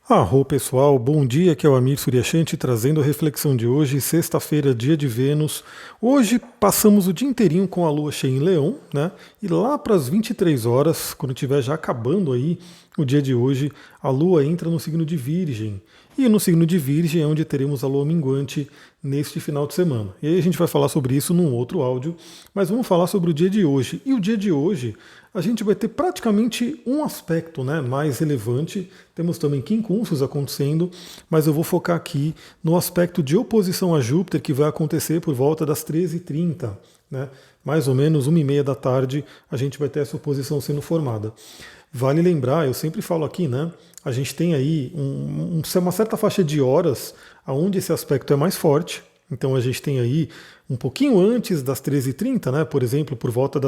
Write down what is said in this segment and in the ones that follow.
Arro pessoal, bom dia, aqui é o Amir Suryashanti trazendo a reflexão de hoje, sexta-feira, dia de Vênus. Hoje passamos o dia inteirinho com a lua cheia em Leão, né? E lá para as 23 horas, quando estiver já acabando aí o dia de hoje, a lua entra no signo de Virgem. E no signo de Virgem é onde teremos a lua minguante neste final de semana. E aí a gente vai falar sobre isso num outro áudio, mas vamos falar sobre o dia de hoje. E o dia de hoje a gente vai ter praticamente um aspecto, né, mais relevante. Temos também quincúncios acontecendo, mas eu vou focar aqui no aspecto de oposição a Júpiter que vai acontecer por volta das 13h30, né? Mais ou menos 1h30 da tarde a gente vai ter essa oposição sendo formada. Vale lembrar, eu sempre falo aqui, né? A gente tem aí uma certa faixa de horas onde esse aspecto é mais forte. Então a gente tem aí um pouquinho antes das 13h30, né? Por exemplo, por volta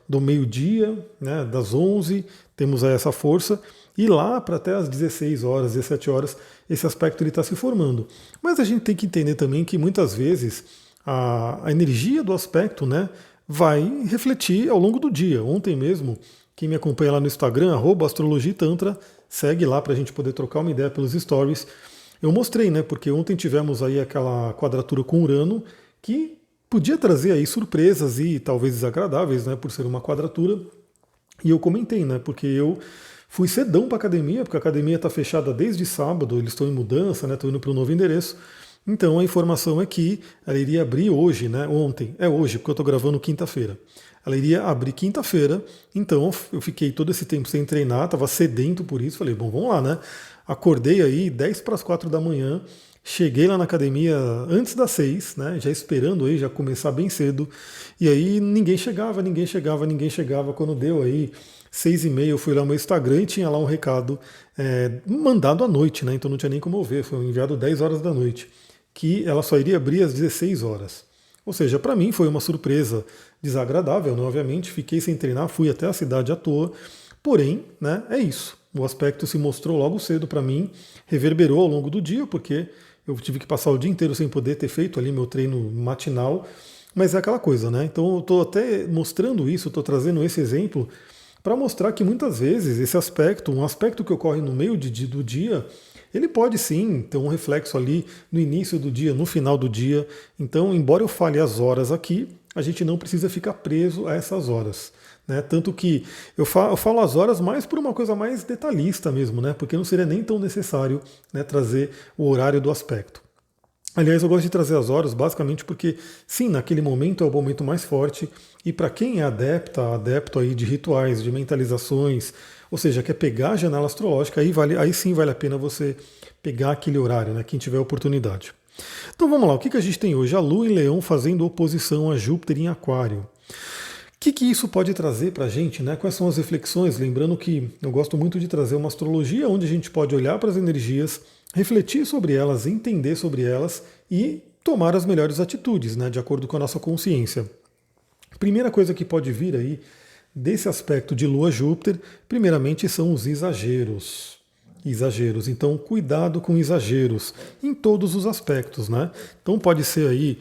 do meio-dia, né? Das 11, temos aí essa força. E lá para até as 16 horas, 17 horas, esse aspecto está se formando. Mas a gente tem que entender também que muitas vezes a energia do aspecto, né, vai refletir ao longo do dia. Ontem mesmo, quem me acompanha lá no Instagram, @astrologitantra, segue lá para a gente poder trocar uma ideia pelos stories. Eu mostrei, né? Porque ontem tivemos aí aquela quadratura com Urano que podia trazer aí surpresas e talvez desagradáveis, né? Por ser uma quadratura. E eu comentei, né? Porque eu fui cedão para academia, porque a academia está fechada desde sábado, eles estão em mudança, né? Estão indo para um novo endereço. Então a informação é que ela iria abrir hoje, né? Ontem, é hoje, porque eu estou gravando quinta-feira. Ela iria abrir quinta-feira, então eu fiquei todo esse tempo sem treinar, estava sedento por isso, falei, bom, vamos lá, né? Acordei aí 10 para as 4 da manhã, cheguei lá na academia antes das 6, né? Já esperando aí, já começar bem cedo, e aí ninguém chegava, ninguém chegava, ninguém chegava. Quando deu aí 6h30, eu fui lá no meu Instagram e tinha lá um recado mandado à noite, né? Então não tinha nem como eu ver, foi enviado 10 horas da noite, que ela só iria abrir às 16 horas. Ou seja, para mim foi uma surpresa desagradável, né? Obviamente, fiquei sem treinar, fui até a cidade à toa, porém, né, é isso. O aspecto se mostrou logo cedo para mim, reverberou ao longo do dia, porque eu tive que passar o dia inteiro sem poder ter feito ali meu treino matinal, mas é aquela coisa, né? Então eu estou até mostrando isso, estou trazendo esse exemplo para mostrar que muitas vezes esse aspecto, um aspecto que ocorre no meio do dia, ele pode sim ter um reflexo ali no início do dia, no final do dia. Então, embora eu fale as horas aqui, a gente não precisa ficar preso a essas horas, né? Tanto que eu falo as horas mais por uma coisa mais detalhista mesmo, né? Porque não seria nem tão necessário, né, trazer o horário do aspecto. Aliás, eu gosto de trazer as horas basicamente porque, sim, naquele momento é o momento mais forte e para quem é adepto aí de rituais, de mentalizações, ou seja, quer pegar a janela astrológica, aí sim vale a pena você pegar aquele horário, né, quem tiver oportunidade. Então vamos lá, o que a gente tem hoje? A Lua em Leão fazendo oposição a Júpiter em Aquário. O que isso pode trazer para a gente, né? Quais são as reflexões? Lembrando que eu gosto muito de trazer uma astrologia onde a gente pode olhar para as energias, refletir sobre elas, entender sobre elas e tomar as melhores atitudes, né? De acordo com a nossa consciência. Primeira coisa que pode vir aí desse aspecto de Lua-Júpiter, primeiramente são os exageros. Exageros. Então, cuidado com exageros em todos os aspectos, né? Então, pode ser aí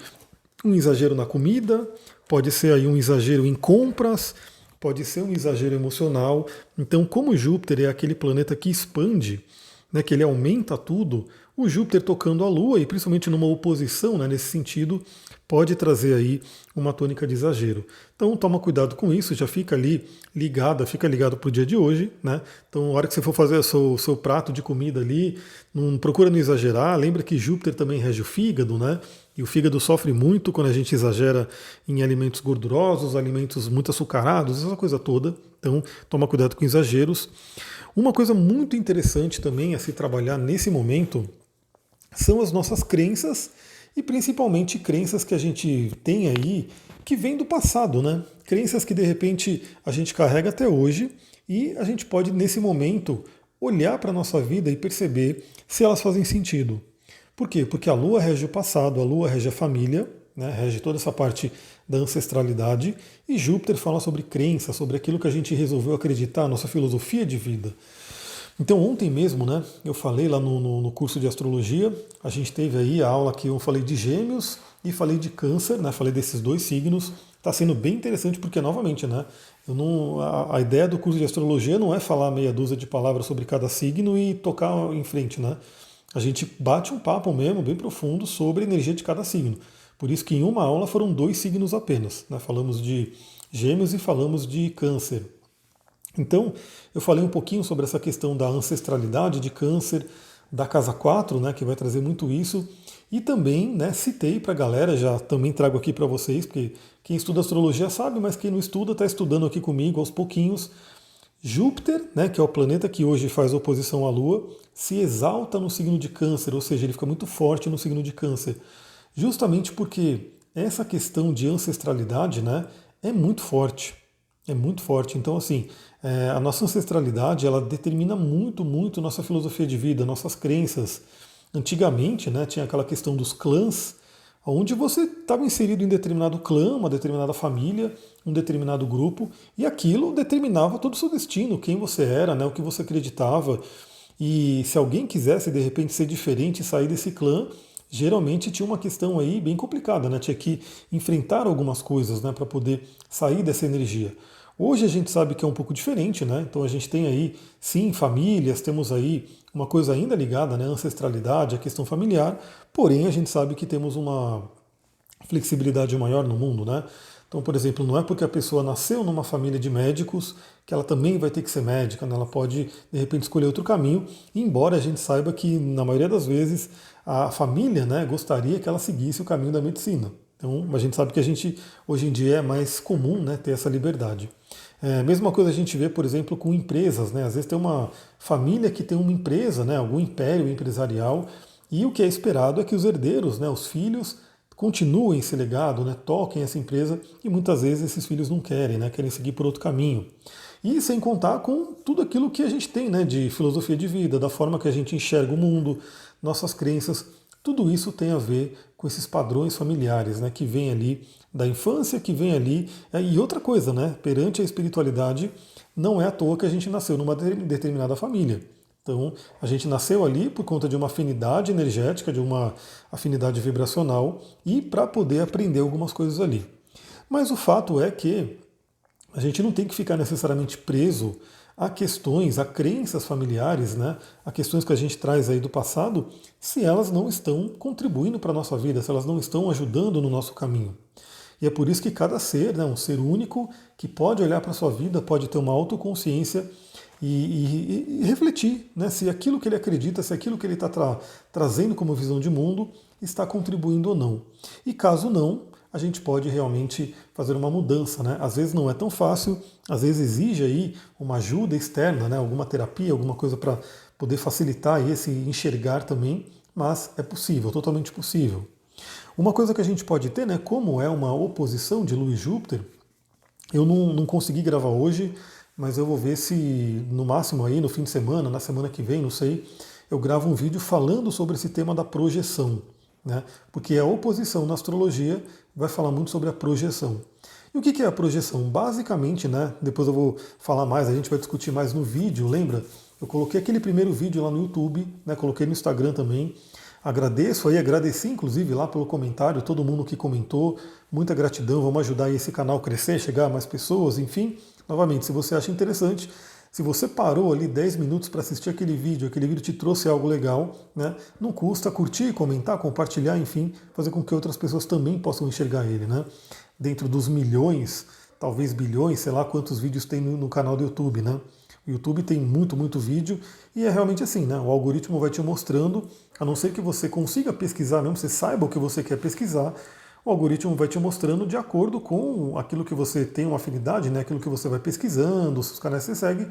um exagero na comida, pode ser aí um exagero em compras, pode ser um exagero emocional. Então, como Júpiter é aquele planeta que expande, né, que ele aumenta tudo, o Júpiter tocando a Lua, e principalmente numa oposição, né, nesse sentido, pode trazer aí uma tônica de exagero. Então toma cuidado com isso, já fica ali ligada, fica ligado para o dia de hoje, né? Então, na hora que você for fazer o seu prato de comida ali, não procura não exagerar. Lembra que Júpiter também rege o fígado, né? E o fígado sofre muito quando a gente exagera em alimentos gordurosos, alimentos muito açucarados, essa coisa toda. Então, toma cuidado com exageros. Uma coisa muito interessante também a se trabalhar nesse momento são as nossas crenças e principalmente crenças que a gente tem aí que vem do passado, né? Crenças que de repente a gente carrega até hoje e a gente pode nesse momento olhar para a nossa vida e perceber se elas fazem sentido. Por quê? Porque a Lua rege o passado, a Lua rege a família, né? Rege toda essa parte da ancestralidade e Júpiter fala sobre crença, sobre aquilo que a gente resolveu acreditar, nossa filosofia de vida. Então ontem mesmo, né, eu falei lá no curso de astrologia, a gente teve aí a aula que eu falei de Gêmeos e falei de Câncer, né, falei desses dois signos. Está sendo bem interessante porque, novamente, né, eu não, a ideia do curso de astrologia não é falar meia dúzia de palavras sobre cada signo e tocar em frente, né? A gente bate um papo mesmo, bem profundo, sobre a energia de cada signo. Por isso que em uma aula foram dois signos apenas, né? Falamos de Gêmeos e falamos de Câncer. Então, eu falei um pouquinho sobre essa questão da ancestralidade de Câncer, da casa 4, né, que vai trazer muito isso, e também, né, citei para a galera, já também trago aqui para vocês, porque quem estuda astrologia sabe, mas quem não estuda está estudando aqui comigo aos pouquinhos. Júpiter, né, que é o planeta que hoje faz oposição à Lua, se exalta no signo de Câncer, ou seja, ele fica muito forte no signo de Câncer, justamente porque essa questão de ancestralidade, né, é muito forte. É muito forte. Então, assim, a nossa ancestralidade, ela determina muito, muito nossa filosofia de vida, nossas crenças. Antigamente, né, tinha aquela questão dos clãs, onde você estava inserido em determinado clã, uma determinada família, um determinado grupo, e aquilo determinava todo o seu destino, quem você era, né, o que você acreditava. E se alguém quisesse, de repente, ser diferente e sair desse clã, geralmente tinha uma questão aí bem complicada, né? Tinha que enfrentar algumas coisas, né, para poder sair dessa energia. Hoje a gente sabe que é um pouco diferente, né? Então a gente tem aí, sim, famílias, temos aí uma coisa ainda ligada, né, à ancestralidade, à questão familiar, porém a gente sabe que temos uma flexibilidade maior no mundo, né? Então, por exemplo, não é porque a pessoa nasceu numa família de médicos que ela também vai ter que ser médica, né? Ela pode, de repente, escolher outro caminho, embora a gente saiba que, na maioria das vezes, a família, né, gostaria que ela seguisse o caminho da medicina. Então, a gente sabe que a gente, hoje em dia, é mais comum, né, ter essa liberdade. Mesma coisa a gente vê, por exemplo, com empresas, né? Às vezes tem uma família que tem uma empresa, né, algum império empresarial, e o que é esperado é que os herdeiros, né, os filhos, continuem esse legado, né, toquem essa empresa, e muitas vezes esses filhos não querem, né, querem seguir por outro caminho. E sem contar com tudo aquilo que a gente tem, né, de filosofia de vida, da forma que a gente enxerga o mundo, nossas crenças, tudo isso tem a ver com esses padrões familiares, né, que vem ali da infância, que vem ali. E outra coisa, né, perante a espiritualidade, não é à toa que a gente nasceu numa determinada família. Então, a gente nasceu ali por conta de uma afinidade energética, de uma afinidade vibracional e para poder aprender algumas coisas ali. Mas o fato é que a gente não tem que ficar necessariamente preso a questões, a crenças familiares, né? A questões que a gente traz aí do passado, se elas não estão contribuindo para a nossa vida, se elas não estão ajudando no nosso caminho. E é por isso que cada ser, né, um ser único, que pode olhar para a sua vida, pode ter uma autoconsciência e refletir, né, se aquilo que ele acredita, se aquilo que ele está trazendo como visão de mundo está contribuindo ou não. E caso não, a gente pode realmente fazer uma mudança, né? Às vezes não é tão fácil, às vezes exige aí uma ajuda externa, né? Alguma terapia, alguma coisa para poder facilitar esse enxergar também, mas é possível, totalmente possível. Uma coisa que a gente pode ter, né? Como é uma oposição de Lua e Júpiter, eu não consegui gravar hoje, mas eu vou ver se no máximo aí no fim de semana, na semana que vem, não sei, eu gravo um vídeo falando sobre esse tema da projeção, né? Porque a oposição na astrologia vai falar muito sobre a projeção. E o que é a projeção? Basicamente, né? Depois eu vou falar mais, a gente vai discutir mais no vídeo, lembra? Eu coloquei aquele primeiro vídeo lá no YouTube, né? Coloquei no Instagram também. Agradeço aí, agradeci inclusive lá pelo comentário, todo mundo que comentou, muita gratidão, vamos ajudar esse canal a crescer, chegar a mais pessoas, enfim. Novamente, se você acha interessante, se você parou ali 10 minutos para assistir aquele vídeo te trouxe algo legal, né? Não custa curtir, comentar, compartilhar, enfim, fazer com que outras pessoas também possam enxergar ele, né? Dentro dos milhões, talvez bilhões, sei lá quantos vídeos tem no canal do YouTube, né? O YouTube tem muito, muito vídeo e é realmente assim, né? O algoritmo vai te mostrando, a não ser que você consiga pesquisar mesmo, você saiba o que você quer pesquisar, o algoritmo vai te mostrando de acordo com aquilo que você tem uma afinidade, né? Aquilo que você vai pesquisando, os canais que você segue,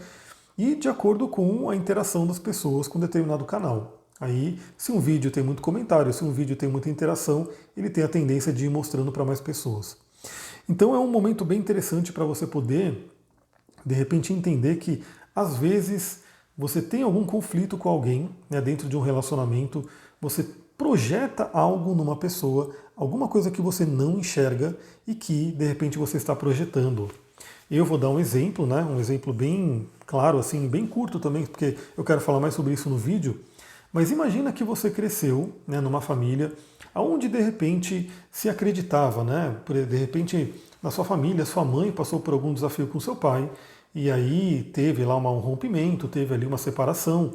e de acordo com a interação das pessoas com determinado canal. Aí, se um vídeo tem muito comentário, se um vídeo tem muita interação, ele tem a tendência de ir mostrando para mais pessoas. Então é um momento bem interessante para você poder, de repente, entender que às vezes você tem algum conflito com alguém, né, dentro de um relacionamento, você projeta algo numa pessoa, alguma coisa que você não enxerga e que de repente você está projetando. Eu vou dar um exemplo, né? Um exemplo bem claro, assim, bem curto também, porque eu quero falar mais sobre isso no vídeo. Mas imagina que você cresceu, né, numa família onde de repente se acreditava, né? De repente na sua família, sua mãe passou por algum desafio com seu pai, e aí teve lá um rompimento, teve ali uma separação.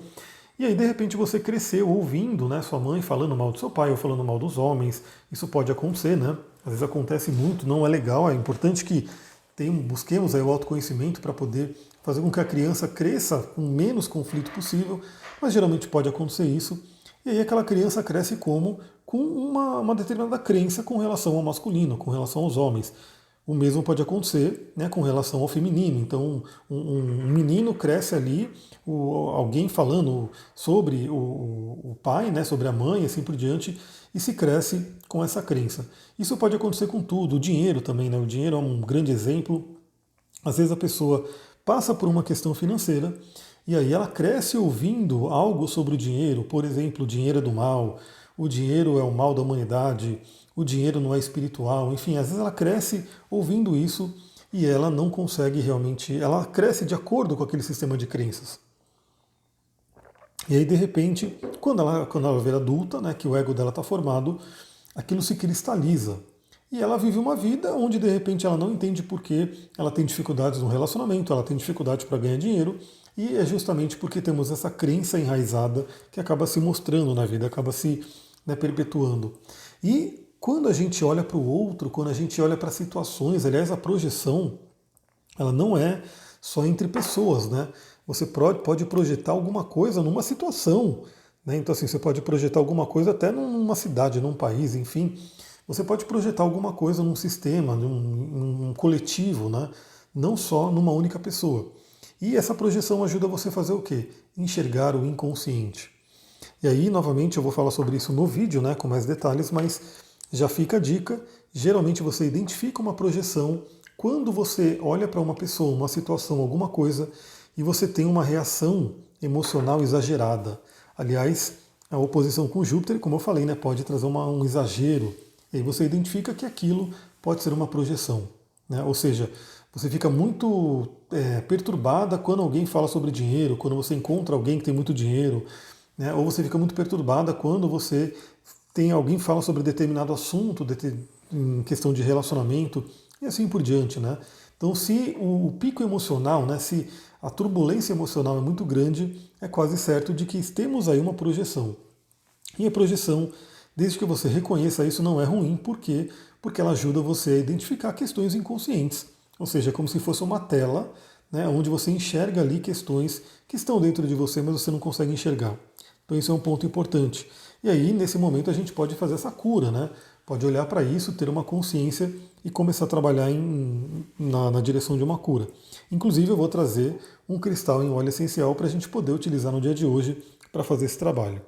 E aí, de repente, você cresceu ouvindo, né, sua mãe falando mal do seu pai ou falando mal dos homens. Isso pode acontecer, né? Às vezes acontece muito, não é legal. É importante que busquemos aí o autoconhecimento para poder fazer com que a criança cresça com o menos conflito possível, mas geralmente pode acontecer isso. E aí aquela criança cresce como? Com uma determinada crença com relação ao masculino, com relação aos homens. O mesmo pode acontecer, né, com relação ao feminino. Então, um menino cresce ali, alguém falando sobre o pai, né, sobre a mãe, assim por diante, e se cresce com essa crença. Isso pode acontecer com tudo. O dinheiro também, né? O dinheiro é um grande exemplo. Às vezes a pessoa passa por uma questão financeira e aí ela cresce ouvindo algo sobre o dinheiro, por exemplo, o dinheiro é do mal, o dinheiro é o mal da humanidade, o dinheiro não é espiritual, enfim, às vezes ela cresce ouvindo isso e ela não consegue realmente, ela cresce de acordo com aquele sistema de crenças. E aí, de repente, quando ela vira adulta, né, que o ego dela está formado, aquilo se cristaliza. E ela vive uma vida onde, de repente, ela não entende por que ela tem dificuldades no relacionamento, ela tem dificuldade para ganhar dinheiro, e é justamente porque temos essa crença enraizada que acaba se mostrando na vida, acaba se, né, perpetuando. E quando a gente olha para o outro, quando a gente olha para situações, aliás, a projeção, ela não é só entre pessoas, né? Você pode projetar alguma coisa numa situação, né? Então, assim, você pode projetar alguma coisa até numa cidade, num país, enfim. Você pode projetar alguma coisa num sistema, num coletivo, né? Não só numa única pessoa. E essa projeção ajuda você a fazer o quê? Enxergar o inconsciente. E aí, novamente, eu vou falar sobre isso no vídeo, né, com mais detalhes, mas já fica a dica. Geralmente você identifica uma projeção quando você olha para uma pessoa, uma situação, alguma coisa, e você tem uma reação emocional exagerada. Aliás, a oposição com Júpiter, como eu falei, né, pode trazer um exagero. E aí você identifica que aquilo pode ser uma projeção, né? Ou seja, você fica muito perturbada quando alguém fala sobre dinheiro, quando você encontra alguém que tem muito dinheiro, né? Ou você fica muito perturbada quando você tem alguém que fala sobre determinado assunto, em questão de relacionamento, e assim por diante, né? Então, se o pico emocional, né, se a turbulência emocional é muito grande, é quase certo de que temos aí uma projeção. E a projeção, desde que você reconheça isso, não é ruim. Por quê? Porque ela ajuda você a identificar questões inconscientes. Ou seja, é como se fosse uma tela, né, onde você enxerga ali questões que estão dentro de você, mas você não consegue enxergar. Então isso é um ponto importante. E aí, nesse momento, a gente pode fazer essa cura, né? Pode olhar para isso, ter uma consciência e começar a trabalhar na direção de uma cura. Inclusive, eu vou trazer um cristal em óleo essencial para a gente poder utilizar no dia de hoje para fazer esse trabalho.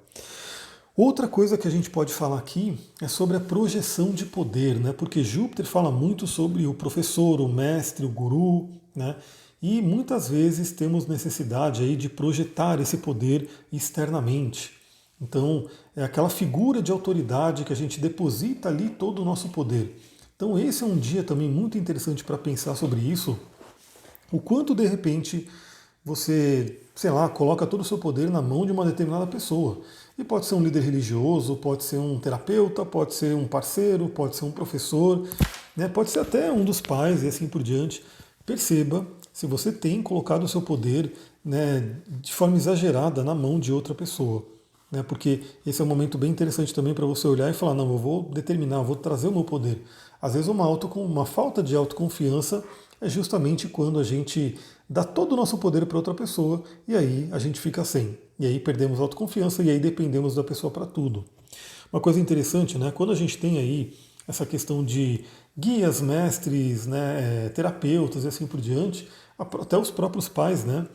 Outra coisa que a gente pode falar aqui é sobre a projeção de poder, né? Porque Júpiter fala muito sobre o professor, o mestre, o guru, né? E muitas vezes temos necessidade aí de projetar esse poder externamente. Então, é aquela figura de autoridade que a gente deposita ali todo o nosso poder. Então, esse é um dia também muito interessante para pensar sobre isso. O quanto de repente você, sei lá, coloca todo o seu poder na mão de uma determinada pessoa. E pode ser um líder religioso, pode ser um terapeuta, pode ser um parceiro, pode ser um professor, né? Pode ser até um dos pais e assim por diante. Perceba se você tem colocado o seu poder, né, de forma exagerada na mão de outra pessoa. Né? Porque esse é um momento bem interessante também para você olhar e falar, não, eu vou determinar, eu vou trazer o meu poder. Às vezes uma falta de autoconfiança é justamente quando a gente dá todo o nosso poder para outra pessoa e aí a gente fica sem. E aí perdemos a autoconfiança e aí dependemos da pessoa para tudo. Uma coisa interessante, né? Quando a gente tem aí essa questão de guias, mestres, né, terapeutas e assim por diante, até os próprios pais, né?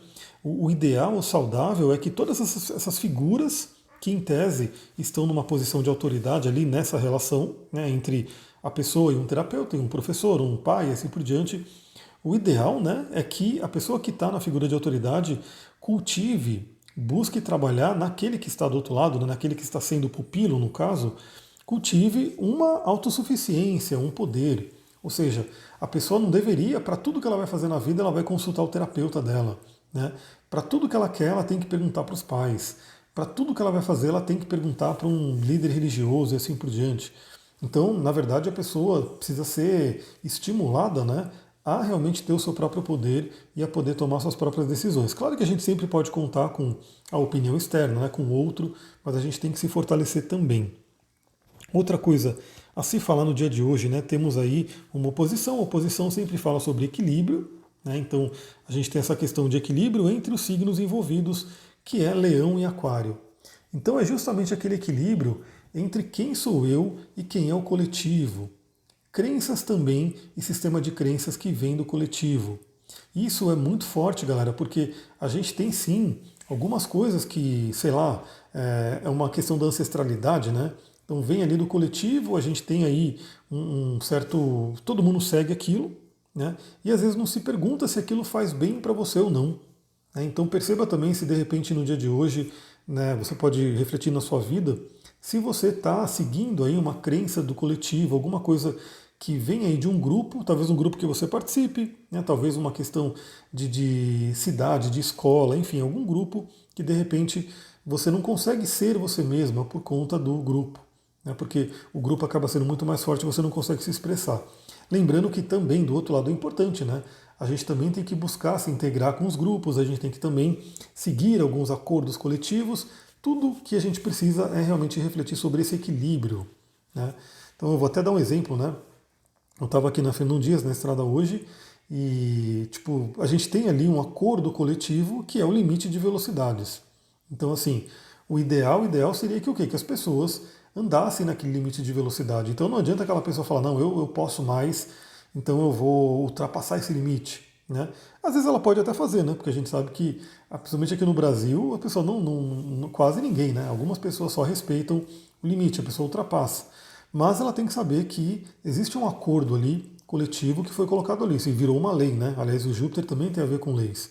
O ideal, o saudável é que todas essas figuras que em tese estão numa posição de autoridade ali nessa relação, né, entre a pessoa e um terapeuta, e um professor, um pai e assim por diante, o ideal, né, é que a pessoa que está na figura de autoridade cultive, busque trabalhar naquele que está do outro lado, né, naquele que está sendo pupilo, no caso, cultive uma autossuficiência, um poder. Ou seja, a pessoa não deveria, para tudo que ela vai fazer na vida, ela vai consultar o terapeuta dela. Né? Para tudo que ela quer, ela tem que perguntar para os pais. Para tudo que ela vai fazer, ela tem que perguntar para um líder religioso e assim por diante. Então, na verdade, a pessoa precisa ser estimulada, né, a realmente ter o seu próprio poder e a poder tomar suas próprias decisões. Claro que a gente sempre pode contar com a opinião externa, né, com o outro, mas a gente tem que se fortalecer também. Outra coisa a se falar no dia de hoje, né, temos aí uma oposição. A oposição sempre fala sobre equilíbrio, né, então a gente tem essa questão de equilíbrio entre os signos envolvidos, que é Leão e Aquário. Então é justamente aquele equilíbrio entre quem sou eu e quem é o coletivo. Crenças também e sistema de crenças que vem do coletivo. Isso é muito forte, galera, porque a gente tem sim algumas coisas que, sei lá, é uma questão da ancestralidade, né? Então vem ali do coletivo, a gente tem aí um certo. Todo mundo segue aquilo, né? E às vezes não se pergunta se aquilo faz bem para você ou não. Né? Então perceba também se de repente no dia de hoje, né, você pode refletir na sua vida, se você está seguindo aí uma crença do coletivo, alguma coisa que vem aí de um grupo, talvez um grupo que você participe, né, talvez uma questão de cidade, de escola, enfim, algum grupo que de repente você não consegue ser você mesma por conta do grupo, né, porque o grupo acaba sendo muito mais forte e você não consegue se expressar. Lembrando que também do outro lado é importante, né? A gente também tem que buscar se integrar com os grupos, a gente tem que também seguir alguns acordos coletivos. Tudo que a gente precisa é realmente refletir sobre esse equilíbrio. Né? Então eu vou até dar um exemplo, né? Eu estava aqui na Fernão Dias, na estrada hoje, e tipo, a gente tem ali um acordo coletivo que é o limite de velocidades. Então, assim, o ideal seria que o quê? Que as pessoas andassem naquele limite de velocidade. Então não adianta aquela pessoa falar, não, eu posso mais, então eu vou ultrapassar esse limite. Né? Às vezes ela pode até fazer, né? Porque a gente sabe que, principalmente aqui no Brasil, a pessoa quase ninguém, né? Algumas pessoas só respeitam o limite, a pessoa ultrapassa. Mas ela tem que saber que existe um acordo ali coletivo que foi colocado ali, isso virou uma lei, né? Aliás, o Júpiter também tem a ver com leis.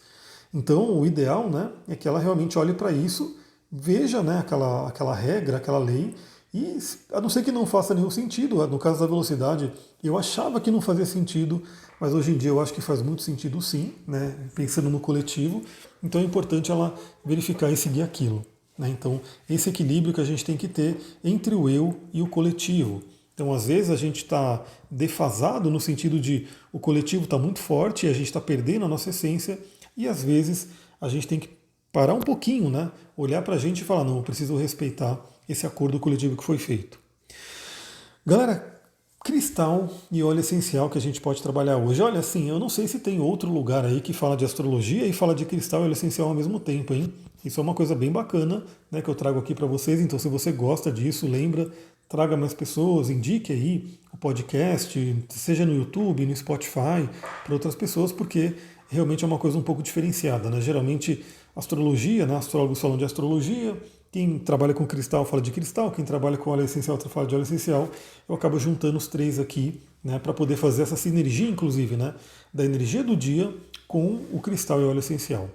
Então, o ideal, né, é que ela realmente olhe para isso, veja, né, aquela regra, aquela lei, e a não ser que não faça nenhum sentido, no caso da velocidade, eu achava que não fazia sentido, mas hoje em dia eu acho que faz muito sentido sim, né, pensando no coletivo, então é importante ela verificar e seguir aquilo. Né? Então, esse equilíbrio que a gente tem que ter entre o eu e o coletivo. Então, às vezes, a gente está defasado no sentido de o coletivo está muito forte e a gente está perdendo a nossa essência, e às vezes a gente tem que parar um pouquinho, né? Olhar para a gente e falar, não, eu preciso respeitar esse acordo coletivo que foi feito. Galera, cristal e óleo essencial que a gente pode trabalhar hoje. Olha, assim, eu não sei se tem outro lugar aí que fala de astrologia e fala de cristal e óleo essencial ao mesmo tempo, hein? Isso é uma coisa bem bacana, né, que eu trago aqui para vocês. Então, se você gosta disso, lembra, traga mais pessoas, indique aí o podcast, seja no YouTube, no Spotify, para outras pessoas, porque realmente é uma coisa um pouco diferenciada, né? Geralmente, astrologia, né, astrólogos falam de astrologia, quem trabalha com cristal fala de cristal, quem trabalha com óleo essencial fala de óleo essencial. Eu acabo juntando os três aqui, né, para poder fazer essa sinergia, inclusive, né, da energia do dia com o cristal e óleo essencial.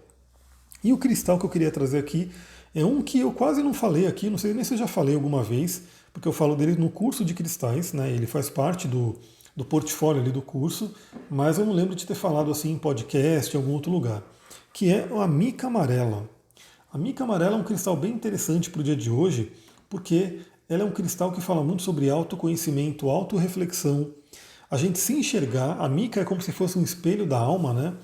E o cristal que eu queria trazer aqui é um que eu quase não falei aqui, não sei nem se eu já falei alguma vez, porque eu falo dele no curso de cristais, né, ele faz parte do portfólio ali do curso, mas eu não lembro de ter falado assim em podcast, em algum outro lugar, que é a mica amarela. A mica amarela é um cristal bem interessante para o dia de hoje, porque ela é um cristal que fala muito sobre autoconhecimento, autorreflexão, a gente se enxergar. A mica é como se fosse um espelho da alma, né?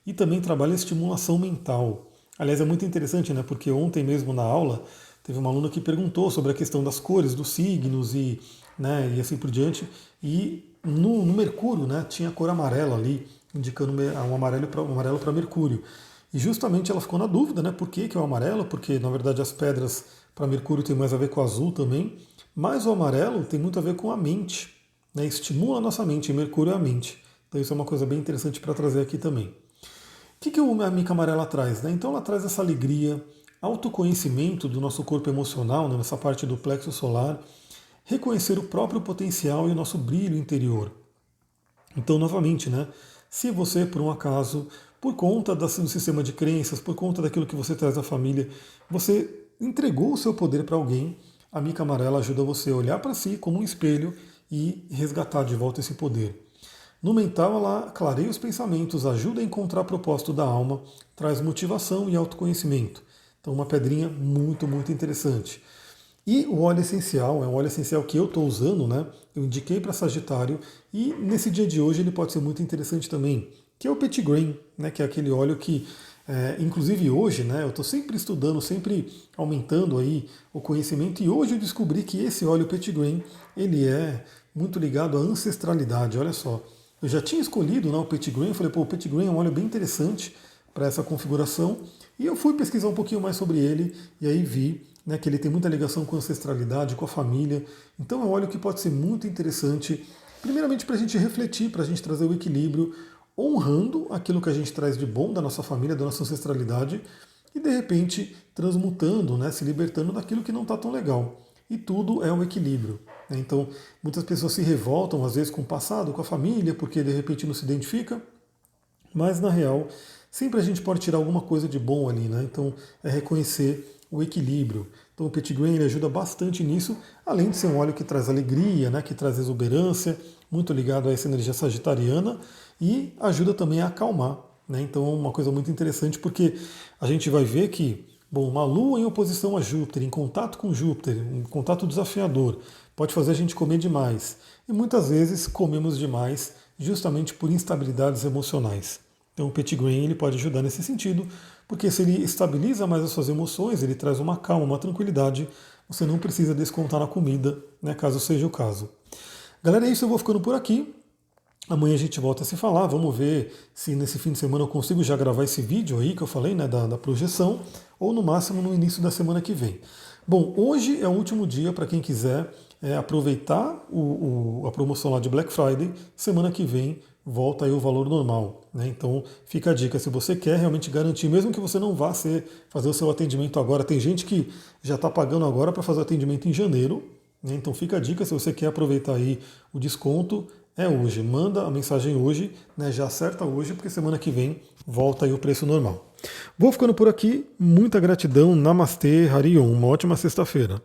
E também trabalha a estimulação mental. Aliás, é muito interessante, né? Porque ontem mesmo na aula teve uma aluna que perguntou sobre a questão das cores, dos signos e, né, e assim por diante. E no Mercúrio, né, tinha a cor amarela ali, indicando um amarelo para Mercúrio. E justamente ela ficou na dúvida, né? Por que é o amarelo? Porque na verdade as pedras para Mercúrio tem mais a ver com o azul também, mas o amarelo tem muito a ver com a mente, né? Estimula a nossa mente, e Mercúrio é a mente. Então isso é uma coisa bem interessante para trazer aqui também. O que a mica amarela traz? Né? Então ela traz essa alegria, autoconhecimento do nosso corpo emocional, né? Nessa parte do plexo solar, reconhecer o próprio potencial e o nosso brilho interior. Então, novamente, né? Se você, por um acaso, por conta do sistema de crenças, por conta daquilo que você traz da família, você entregou o seu poder para alguém, a mica amarela ajuda você a olhar para si como um espelho e resgatar de volta esse poder. No mental, ela clareia os pensamentos, ajuda a encontrar propósito da alma, traz motivação e autoconhecimento. Então, uma pedrinha muito, muito interessante. E o óleo essencial, é um óleo essencial que eu estou usando, né? Eu indiquei para Sagitário e nesse dia de hoje ele pode ser muito interessante também, que é o Petitgrain, né? Que é aquele óleo que, inclusive hoje, né? Eu estou sempre estudando, sempre aumentando aí o conhecimento e hoje eu descobri que esse óleo Petitgrain, ele é muito ligado à ancestralidade, olha só. Eu já tinha escolhido, né, o Petitgrain, falei, pô, o Petitgrain é um óleo bem interessante para essa configuração. E eu fui pesquisar um pouquinho mais sobre ele e aí vi, né, que ele tem muita ligação com a ancestralidade, com a família. Então é um óleo que pode ser muito interessante, primeiramente para a gente refletir, para a gente trazer o equilíbrio, honrando aquilo que a gente traz de bom da nossa família, da nossa ancestralidade, e de repente transmutando, né, se libertando daquilo que não está tão legal. E tudo é um equilíbrio, né? Então, muitas pessoas se revoltam, às vezes, com o passado, com a família, porque de repente não se identifica, mas na real, sempre a gente pode tirar alguma coisa de bom ali, né? Então, é reconhecer o equilíbrio. Então, o Petitgrain ele ajuda bastante nisso, além de ser um óleo que traz alegria, né? Que traz exuberância, muito ligado a essa energia sagitariana e ajuda também a acalmar, né? Então, é uma coisa muito interessante porque a gente vai ver que, bom, uma Lua em oposição a Júpiter, em contato com Júpiter, um contato desafiador, pode fazer a gente comer demais. E muitas vezes comemos demais justamente por instabilidades emocionais. Então o Petitgrain ele pode ajudar nesse sentido, porque se ele estabiliza mais as suas emoções, ele traz uma calma, uma tranquilidade, você não precisa descontar na comida, né, caso seja o caso. Galera, é isso, eu vou ficando por aqui. Amanhã a gente volta a se falar. Vamos ver se nesse fim de semana eu consigo já gravar esse vídeo aí que eu falei, né, da projeção, ou no máximo no início da semana que vem. Bom, hoje é o último dia para quem quiser aproveitar a promoção lá de Black Friday. Semana que vem volta aí o valor normal, né? Então fica a dica, se você quer realmente garantir, mesmo que você não vá fazer o seu atendimento agora, tem gente que já está pagando agora para fazer o atendimento em janeiro, né? Então fica a dica, se você quer aproveitar aí o desconto, é hoje. Manda a mensagem hoje, né? Já acerta hoje, porque semana que vem volta aí o preço normal. Vou ficando por aqui. Muita gratidão. Namastê, Harion. Uma ótima sexta-feira.